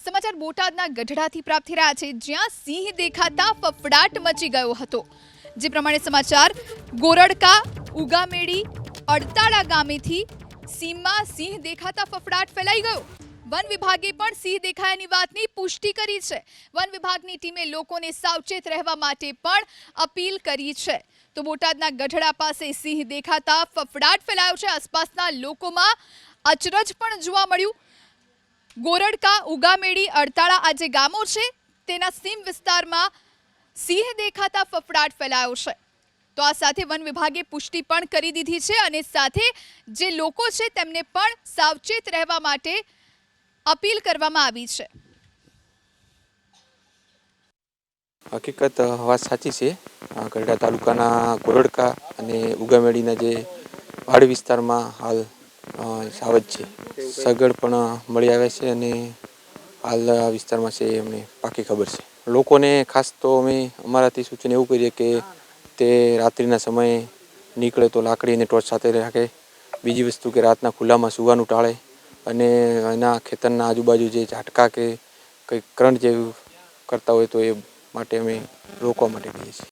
સમાચાર બોટાદના ગઢડાથી પ્રાપ્ત થઈ રહ્યા છે, જ્યાં સિંહ દેખાતા ફફડાટ મચી ગયો હતો। જે પ્રમાણે સમાચાર ગોરડકા ઉગામેડી અડતાળા ગામેથી સીમમાં સિંહ દેખાતા ફફડાટ ફેલાઈ ગયો। વન વિભાગે પણ સિંહ દેખાયાની વાતની પુષ્ટિ કરી છે। વન વિભાગની ટીમે લોકોને સાવચેત રહેવા માટે પણ અપીલ કરી છે। તો બોટાદના ગઢડા પાસે સિંહ દેખાતા ફફડાટ ફેલાયો છે। આસપાસના લોકોમાં અચરજ પણ જોવા મળ્યું। ગોરડકા ઉગામેડી અડતાળા આ જે ગામો છે તેના સીમ વિસ્તારમાં સિંહ દેખાતા ફફડાટ ફેલાયો છે। તો આ સાથે વન વિભાગે પુષ્ટિ પણ કરી દીધી છે અને સાથે જે લોકો છે તેમને પણ સાવચેત રહેવા માટે અપીલ કરવામાં આવી છે। હકીકત વાત સાચી છે। ગઢડા તાલુકાના ગોરડકા અને ઉગામેડીના જે પહાડી વિસ્તારમાં હાલ સાવજ છે। સગડ પણ મળી આવે છે અને હાલ આ વિસ્તારમાં છે એમને પાકી ખબર છે। લોકોને ખાસ તો અમે અમારાથી સૂચન એવું કરીએ કે તે રાત્રિના સમયે નીકળે તો લાકડી અને ટોર્ચ સાથે રાખે। બીજી વસ્તુ કે રાતના ખુલ્લામાં સૂવાનું ટાળે અને એના ખેતરના આજુબાજુ જે ઝાટકા કે કંઈક કરંટ જેવું કરતા હોય તો એ માટે અમે રોકવા માટે કહીએ છીએ।